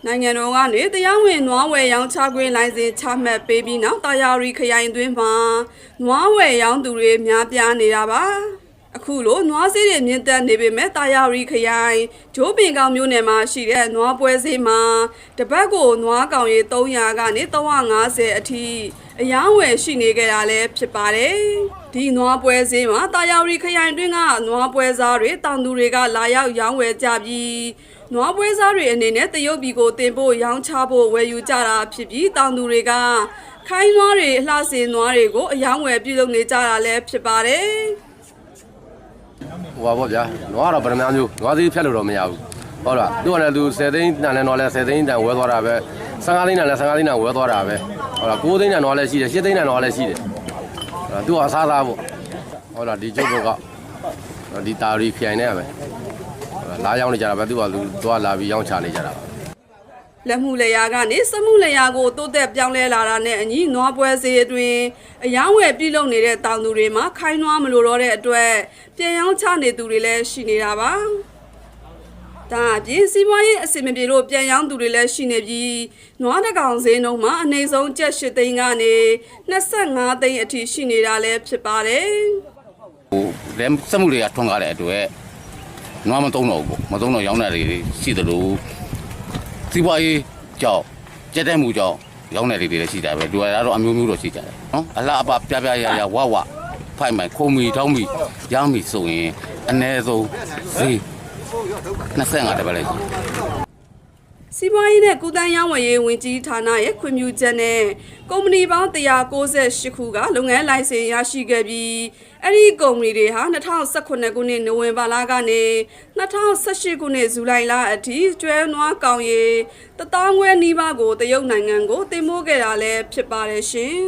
နိုင်ငံတော်ကနေတရားဝင်နွားဝယ်ရောင်းချခွင့်လိုင်စင်ချမှတ်ပေးပြီးနောက်တာယာရီခရိုင်အတွင်းမှာနွားဝယ်ရောင်းသူတွေများပြားနေတာပါအခုလိုနွားဈေးတွေမြင့်တက်နေပေမဲ့တာယာရီခရိုင်ဂျိုးပင်ကောင်မြို့နယ်မှာရှိတဲ့နွားပွဲဈေးမှာတပတ်ကိုနွားကောင်ရေ300ကနေ350အထိအယောင်းဝယ်ရှိနေကြတာလည်းဖြစ်ပါတယ်ဒီနွားပွဲဈေးမှာတာယာရီခရိုင်တွင်းကနွားပွဲစားတွေတောင်သူတွေကလာရောက်ရောင်းဝယ်ကြပြီးနွားပွဲစားတွေအနေနဲ့တရုတ်ပြည်ကိုတင်ပို့ရောင်းချဖို့ဝယ်ယူကြတာဖြစ်ပြီးတောင်သူတွေကခိုင်းနွားတွေအလှဆင်နွားတွေကိုအယောင်းဝယ်ပြုလုပ်နေကြတာလည်းဖြစ်ပါတယ်ဟိုပါပေါ့ဗျာနွားတော့ဗရမများမျိုးနွားသေးဖြတ်လို့တော့မရဘူးဟုတ်လားသူကလည်းသူ10သိန်းတန်နဲ့နွားလည်း10သိန်းတန်ဝယ်သွားတာပဲ15သိန်းတန်လည်း15သိန်းတန်ဝယ်သွားတာပဲဟုတ်လား9သိန်းတန်နွားလည်းရှိတယ်10သိန်းတန်နွားလည်းရှိတယ်သူကအစားသားပေါ့ဟုတ်လားဒီကျုပ်တို့ကဒီတာရီခိုင်နေရပဲလာရောက်နေကြတာပဲသူကလူသွားလာပြီးရောင်းချနေကြတာလက်မှုလက်ရာကနေစမှုလက်ရာကိုတိုးတက်ပြောင်းလဲလာတာနဲ့အညီနွားပွဲဈေးအတွင်းအယောင်းဝယ်ပြုလုပ်နေတဲ့တောင်သူတွေမှာခိုင်းနွားမလိုတော့တဲ့အတွက်ပြန်ရောင်းချနေသူတွေလည်းရှိနေတာပါဒါအပြင်စီးပွားရေးအစီအမပြေလို့ပြန်ရောင်းသူတွေလည်းရှိနေပြီးနွားတကောင်ဈေးနှုန်းမှာအနည်းဆုံးကျပ်8သိန်းကနေ25သိန်းအထိရှိနေတာလည်းဖြစ်ပါတယ်ဟိုလက်စမှုတွေကထွန်းကားတဲ့အတွက်နွားမသုံးတော့ဘူးပေါ့မသုံးတော့ရောင်းတာတွေရှိသလိုစီးပွားရေးကြောင့်ကြက်တဲ့မှုကြောင့်ရောင်းတဲ့တွေလည်းရှိတာပဲလူကတော့အမျိုးမျိုးတော့ရှိကြတယ်နော်အလားအပပြပြရရဝဝဖိုင်မိုင်ခုံမီထောင်းမီရောင်းမီဆိုရင်အနည်းဆုံးဈေး25တပတ်လိုက်စီးပွားရေးနဲ့ကုသရေးဝန်ရေးဝန်ကြီးဌာနရဲ့ခွင့်ပြုချက်နဲ့ကုမ္ပဏီပေါင်း198ခုကလုပ်ငန်းလိုင်စင်ရရှိခဲ့ပြီးအဲ့ဒီကုမ္ပဏီတွေဟာ2018ခုနှစ်နိုဝင်ဘာလကနေ2018ခုနှစ်ဇူလိုင်လအထိကျွဲနွားကောင်ရေ1000 ခွဲနီးပါးကိုတရုတ်နိုင်ငံကိုတင်ပို့ခဲ့တာလည်းဖြစ်ပါတယ်ရှင်